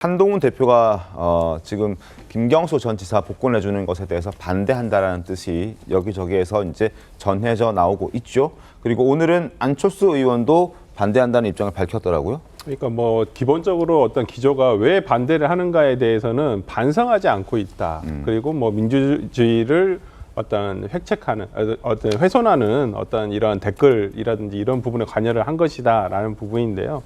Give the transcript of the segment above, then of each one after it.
한동훈 대표가 지금 김경수 전 지사 복권해주는 것에 대해서 반대한다라는 뜻이 여기저기에서 이제 전해져 나오고 있죠. 그리고 오늘은 안철수 의원도 반대한다는 입장을 밝혔더라고요. 그러니까 뭐 기본적으로 어떤 기조가 왜 반대를 하는가에 대해서는 반성하지 않고 있다. 그리고 뭐 민주주의를 어떤 획책하는, 어떤 훼손하는 어떤 이런 댓글이라든지 이런 부분에 관여를 한 것이다라는 부분인데요.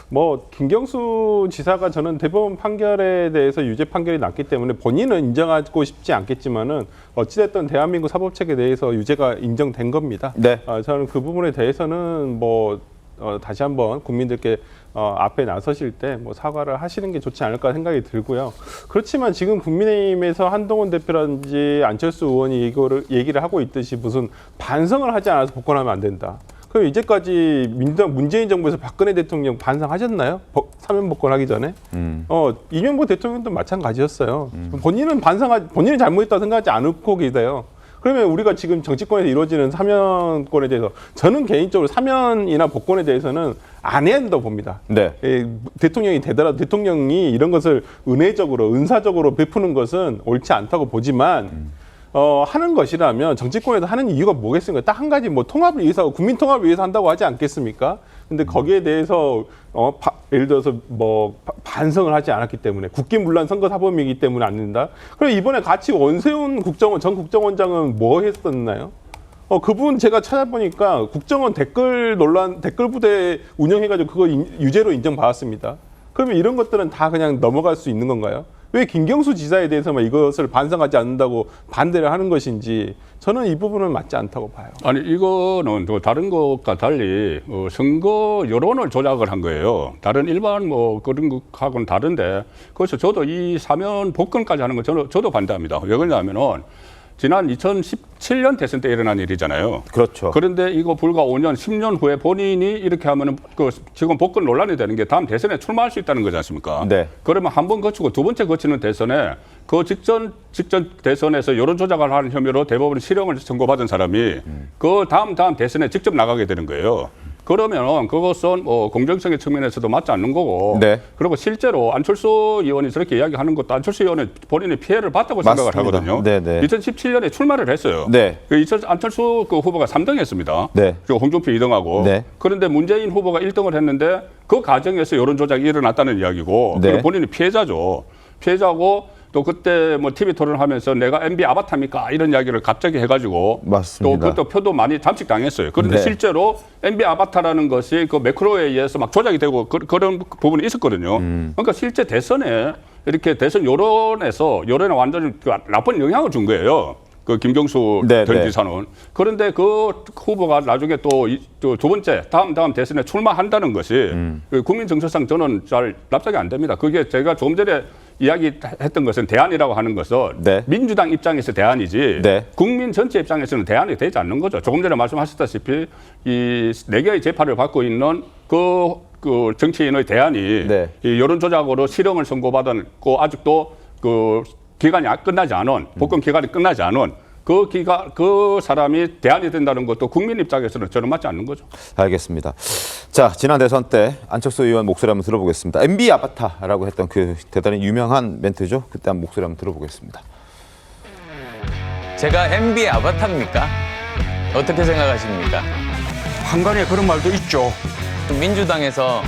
뭐 김경수 지사가 저는 대법원 판결에 대해서 유죄 판결이 났기 때문에 본인은 인정하고 싶지 않겠지만은 어찌됐든 대한민국 사법체계에 대해서 유죄가 인정된 겁니다. 네. 저는 그 부분에 대해서는 뭐 다시 한번 국민들께 앞에 나서실 때 뭐 사과를 하시는 게 좋지 않을까 생각이 들고요. 그렇지만 지금 국민의힘에서 한동훈 대표라든지 안철수 의원이 이거를 얘기를 하고 있듯이 무슨 반성을 하지 않아서 복권하면 안 된다. 그럼 이제까지 문재인 정부에서 박근혜 대통령 반성하셨나요? 사면 복권하기 전에? 이명박 대통령도 마찬가지였어요. 본인이 잘못했다고 생각하지 않고 계세요. 그러면 우리가 지금 정치권에서 이루어지는 사면권에 대해서 저는 개인적으로 사면이나 복권에 대해서는 안 해야 된다고 봅니다. 네. 대통령이 되더라도 대통령이 이런 것을 은사적으로 베푸는 것은 옳지 않다고 보지만 하는 것이라면 정치권에서 하는 이유가 뭐겠습니까? 딱 한 가지 뭐 통합을 위해서 국민 통합을 위해서 한다고 하지 않겠습니까? 근데 거기에 대해서 예를 들어서 뭐 반성을 하지 않았기 때문에 국기문란 선거 사범이기 때문에 안 된다. 그럼 이번에 같이 원세훈 전 국정원장은 뭐 했었나요? 그분 제가 찾아보니까 국정원 댓글 부대 운영해가지고 그거 유죄로 인정받았습니다. 그러면 이런 것들은 다 그냥 넘어갈 수 있는 건가요? 왜 김경수 지사에 대해서만 이것을 반성하지 않는다고 반대를 하는 것인지 저는 이 부분은 맞지 않다고 봐요. 아니 이거는 또 다른 것과 달리 선거 여론을 조작을 한 거예요. 다른 일반 뭐 그런 것하고는 다른데 그래서 저도 이 사면 복권까지 하는 거 저도 반대합니다. 왜 그러냐면은 지난 2017년 대선 때 일어난 일이잖아요. 그렇죠. 그런데 이거 불과 5년, 10년 후에 본인이 이렇게 하면은 지금 복권 논란이 되는 게 다음 대선에 출마할 수 있다는 거지 않습니까? 네. 그러면 한 번 거치고 두 번째 거치는 대선에 그 직전 대선에서 여론 조작을 하는 혐의로 대법원 실형을 선고받은 사람이 그 다음 대선에 직접 나가게 되는 거예요. 그러면 그것은 공정성의 측면에서도 맞지 않는 거고. 네. 그리고 실제로 안철수 의원이 저렇게 이야기하는 것도 안철수 의원은 본인이 피해를 봤다고 맞습니다. 생각을 하거든요. 네네. 2017년에 출마를 했어요. 네. 안철수 후보가 3등 했습니다. 네. 그리고 홍준표 2등하고. 네. 그런데 문재인 후보가 1등을 했는데 그 과정에서 여론 조작이 일어났다는 이야기고. 네. 그리고 본인이 피해자죠. 피해자고 또 그때 뭐 TV 토론하면서 내가 MB 아바타입니까? 이런 이야기를 갑자기 해가지고 맞습니다. 또 그것도 표도 많이 잠식당했어요. 그런데 네. 실제로 MB 아바타라는 것이 그 매크로에 의해서 막 조작이 되고 그런 부분이 있었거든요. 그러니까 실제 대선에 이렇게 대선 여론에 완전히 나쁜 영향을 준 거예요. 그 김경수 네, 전 네. 지사는. 그런데 그 후보가 나중에 또 두 번째 다음 대선에 출마한다는 것이 그 국민 정서상 저는 잘 납득이 안 됩니다. 그게 제가 조금 전에 이야기했던 것은 대안이라고 하는 것은 네. 민주당 입장에서 대안이지 네. 국민 전체 입장에서는 대안이 되지 않는 거죠. 조금 전에 말씀하셨다시피 이 4개의 재판을 받고 있는 그 정치인의 대안이 네. 이 여론 조작으로 실형을 선고받았고 아직도 그 기간이 끝나지 않은 복권 기간이 끝나지 않은 그 사람이 대안이 된다는 것도 국민 입장에서는 저는 맞지 않는 거죠. 알겠습니다. 자, 지난 대선 때 안철수 의원 목소리 한번 들어보겠습니다. MB 아바타라고 했던 그 대단히 유명한 멘트죠. 그때 한번 목소리 한번 들어보겠습니다. 제가 MB 아바타입니까? 어떻게 생각하십니까? 한간에 그런 말도 있죠. 민주당에서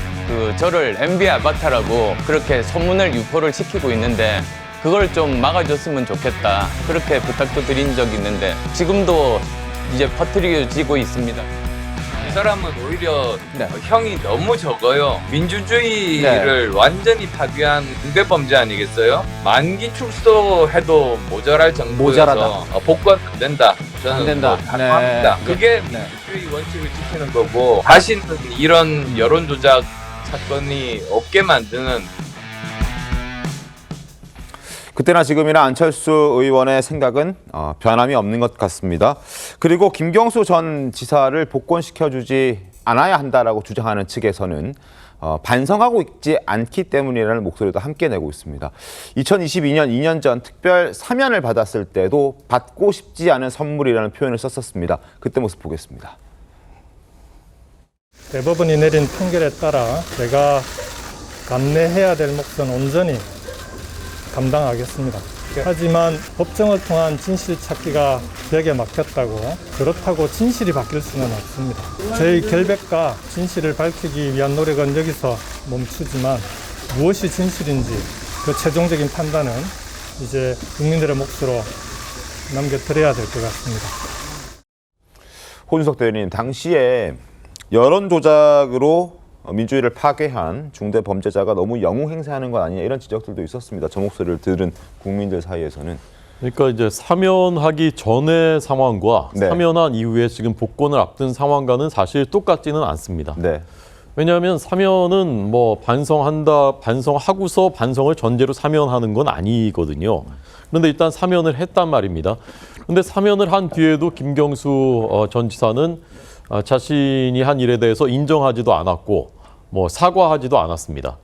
저를 MB 아바타라고 그렇게 소문을 유포를 시키고 있는데 그걸 좀 막아줬으면 좋겠다. 그렇게 부탁도 드린 적이 있는데 지금도 이제 퍼뜨려지고 있습니다. 이 사람은 오히려 형이 너무 적어요. 민주주의를 완전히 파괴한 중대범죄 아니겠어요? 만기 출소해도 모자랄 정도여서 복권 안 된다. 저는 안 된다. 합니다. 네. 그게 민주주의 원칙을 지키는 거고 다시는 이런 여론 조작 사건이 없게 만드는 그때나 지금이나 안철수 의원의 생각은 변함이 없는 것 같습니다. 그리고 김경수 전 지사를 복권시켜주지 않아야 한다라고 주장하는 측에서는 반성하고 있지 않기 때문이라는 목소리도 함께 내고 있습니다. 2022년 2년 전 특별 사면을 받았을 때도 받고 싶지 않은 선물이라는 표현을 썼었습니다. 그때 모습 보겠습니다. 대법원이 내린 판결에 따라 제가 감내해야 될 몫은 온전히 감당하겠습니다. 하지만 법정을 통한 진실 찾기가 벽에 막혔다고 그렇다고 진실이 바뀔 수는 없습니다. 저희 결백과 진실을 밝히기 위한 노력은 여기서 멈추지만 무엇이 진실인지 그 최종적인 판단은 이제 국민들의 몫으로 남겨드려야 될 것 같습니다. 홍준석 대변인, 당시에 여론 조작으로 민주주의를 파괴한 중대 범죄자가 너무 영웅 행세하는 것 아니냐 이런 지적들도 있었습니다. 저 목소리를 들은 국민들 사이에서는. 그러니까 이제 사면하기 전의 상황과 네. 사면한 이후에 지금 복권을 앞둔 상황과는 사실 똑같지는 않습니다. 네. 왜냐하면 사면은 뭐 반성하고서 반성을 전제로 사면하는 건 아니거든요. 그런데 일단 사면을 했단 말입니다. 그런데 사면을 한 뒤에도 김경수 전 지사는 자신이 한 일에 대해서 인정하지도 않았고 뭐 사과하지도 않았습니다.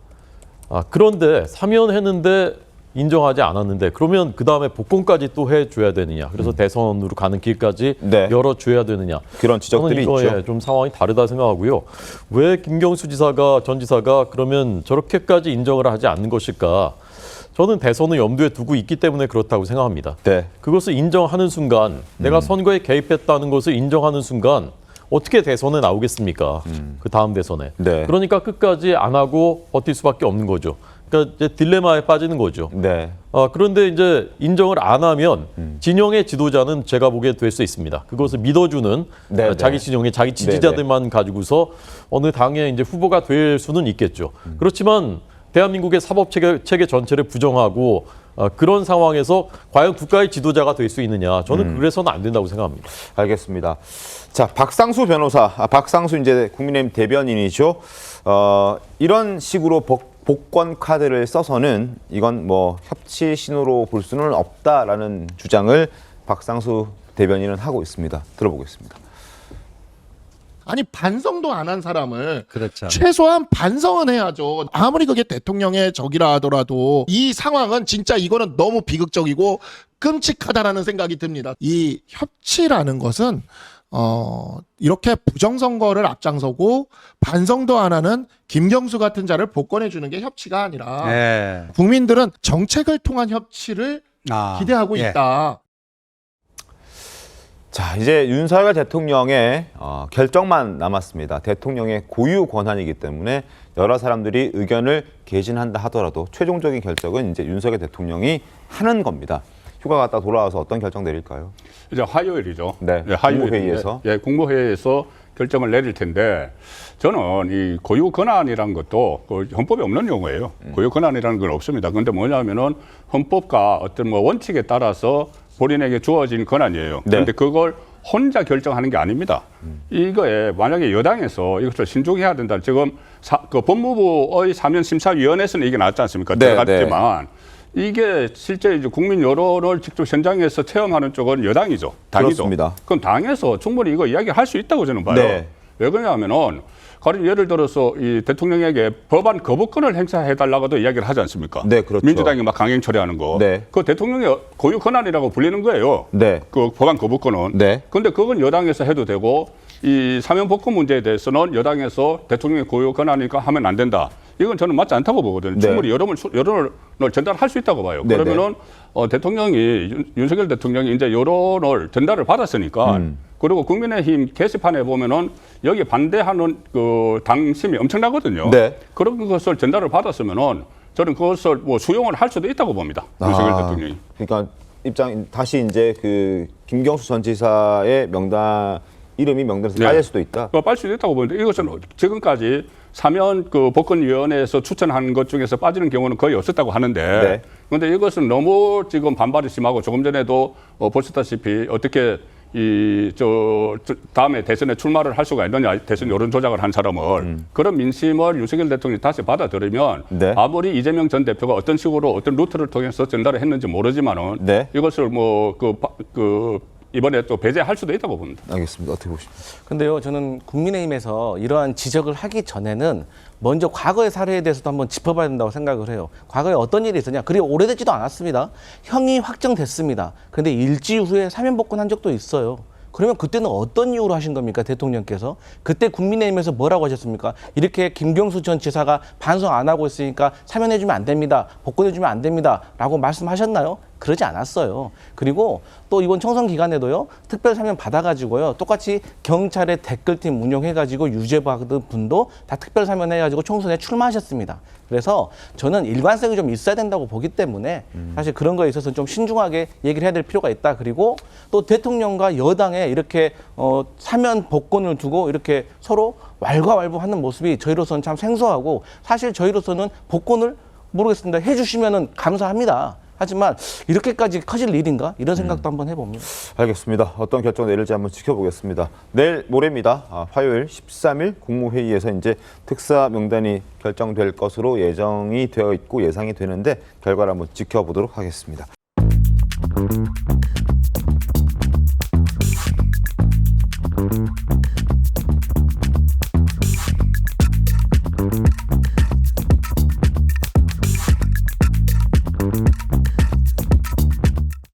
그런데 사면했는데 인정하지 않았는데 그러면 그 다음에 복권까지 또 해줘야 되느냐? 그래서 대선으로 가는 길까지 네. 열어줘야 되느냐? 그런 지적들이 저는 있죠. 이거에 좀 상황이 다르다 생각하고요. 왜 김경수 전 지사가 그러면 저렇게까지 인정을 하지 않는 것일까? 저는 대선을 염두에 두고 있기 때문에 그렇다고 생각합니다. 네. 그것을 인정하는 순간, 내가 선거에 개입했다는 것을 인정하는 순간 어떻게 대선에 나오겠습니까? 그 다음 대선에. 네. 그러니까 끝까지 안 하고 버틸 수밖에 없는 거죠. 그러니까 이제 딜레마에 빠지는 거죠. 네. 그런데 이제 인정을 안 하면 진영의 지도자는 제가 보기에 될 수 있습니다. 그것을 믿어주는 네, 자기 네. 진영의 자기 지지자들만 가지고서 어느 당의 이제 후보가 될 수는 있겠죠. 그렇지만 대한민국의 사법 체계 전체를 부정하고 그런 상황에서 과연 국가의 지도자가 될 수 있느냐? 저는 그래서는 안 된다고 생각합니다. 알겠습니다. 자, 박상수 변호사, 박상수 이제 국민의힘 대변인이죠. 이런 식으로 복권 카드를 써서는 이건 뭐 협치 신호로 볼 수는 없다라는 주장을 박상수 대변인은 하고 있습니다. 들어보겠습니다. 아니 반성도 안 한 사람을 그렇죠. 최소한 반성은 해야죠. 아무리 그게 대통령의 적이라 하더라도 이 상황은 진짜 이거는 너무 비극적이고 끔찍하다라는 생각이 듭니다. 이 협치라는 것은 이렇게 부정선거를 앞장서고 반성도 안 하는 김경수 같은 자를 복권해 주는 게 협치가 아니라 네. 국민들은 정책을 통한 협치를 기대하고 예. 있다. 자, 이제 윤석열 대통령의 결정만 남았습니다. 대통령의 고유 권한이기 때문에 여러 사람들이 의견을 개진한다 하더라도 최종적인 결정은 이제 윤석열 대통령이 하는 겁니다. 휴가 갔다 돌아와서 어떤 결정 내릴까요? 이제 화요일이죠. 네, 화요일인데, 국무회의에서. 예, 국무회의에서 결정을 내릴 텐데 저는 이 고유 권한이라는 것도 그 헌법에 없는 용어예요. 고유 권한이라는 건 없습니다. 그런데 뭐냐면은 헌법과 어떤 뭐 원칙에 따라서 본인에게 주어진 권한이에요. 그런데 네. 그걸 혼자 결정하는 게 아닙니다. 이거에 만약에 여당에서 이것을 신중해야 된다. 지금 그 법무부의 사면심사위원회에서는 이게 나왔지 않습니까? 네, 들어갔지만 이게 실제 이제 국민 여론을 직접 현장에서 체험하는 쪽은 여당이죠. 당이죠. 그렇습니다. 그럼 당에서 충분히 이거 이야기할 수 있다고 저는 봐요. 네. 왜 그러냐면은 가령 예를 들어서 이 대통령에게 법안 거부권을 행사해달라고도 이야기를 하지 않습니까? 네, 그렇죠. 민주당이 막 강행 처리하는 거. 네. 그 대통령의 고유 권한이라고 불리는 거예요. 네. 그 법안 거부권은. 네. 그런데 그건 여당에서 해도 되고 이 사면 복권 문제에 대해서는 여당에서 대통령의 고유 권한이니까 하면 안 된다. 이건 저는 맞지 않다고 보거든요. 네. 충분히 여론을 전달할 수 있다고 봐요. 네, 그러면은 대통령이 윤석열 대통령이 이제 여론을 전달을 받았으니까 그리고 국민의힘 게시판에 보면은 여기 반대하는 그 당심이 엄청나거든요. 네. 그런 것을 전달을 받았으면은 저는 그것을 뭐 수용을 할 수도 있다고 봅니다. 윤석열 대통령이. 그러니까 다시 이제 그 김경수 전 지사의 이름이 명단에서 네. 빠질 수도 있다. 빠질 수도 있다고 보는데 이것은 지금까지 사면 그 복권위원회에서 추천한 것 중에서 빠지는 경우는 거의 없었다고 하는데 네. 그런데 이것은 너무 지금 반발이 심하고 조금 전에도 보셨다시피 어떻게 다음에 대선에 출마를 할 수가 있느냐 대선 여론 조작을 한 사람을 그런 민심을 윤석열 대통령이 다시 받아들이면 네. 아무리 이재명 전 대표가 어떤 식으로 어떤 루트를 통해서 전달을 했는지 모르지만은 네. 이것을 뭐 이번에 또 배제할 수도 있다고 봅니다. 알겠습니다. 어떻게 보십니까? 근데요, 저는 국민의힘에서 이러한 지적을 하기 전에는 먼저 과거의 사례에 대해서도 한번 짚어봐야 된다고 생각을 해요. 과거에 어떤 일이 있었냐? 그리 오래되지도 않았습니다. 형이 확정됐습니다. 그런데 일지 후에 사면 복권한 적도 있어요. 그러면 그때는 어떤 이유로 하신 겁니까? 대통령께서. 그때 국민의힘에서 뭐라고 하셨습니까? 이렇게 김경수 전 지사가 반성 안 하고 있으니까 사면해주면 안 됩니다. 복권해주면 안 됩니다. 라고 말씀하셨나요? 그러지 않았어요. 그리고 또 이번 총선 기간에도요, 특별 사면 받아가지고요, 똑같이 경찰의 댓글팀 운영해가지고 유죄받은 분도 다 특별 사면해가지고 총선에 출마하셨습니다. 그래서 저는 일관성이 좀 있어야 된다고 보기 때문에 사실 그런 거에 있어서 좀 신중하게 얘기를 해야 될 필요가 있다. 그리고 또 대통령과 여당에 이렇게 사면 복권을 두고 이렇게 서로 왈가왈부하는 모습이 저희로서는 참 생소하고, 사실 저희로서는 복권을 모르겠습니다. 해주시면은 감사합니다. 하지만 이렇게까지 커질 일인가? 이런 생각도 한번 해봅니다. 알겠습니다. 어떤 결정 내릴지 한번 지켜보겠습니다. 내일 모레입니다. 화요일 13일 국무회의에서 이제 특사 명단이 결정될 것으로 예정이 되어 있고 예상이 되는데 결과를 한번 지켜보도록 하겠습니다.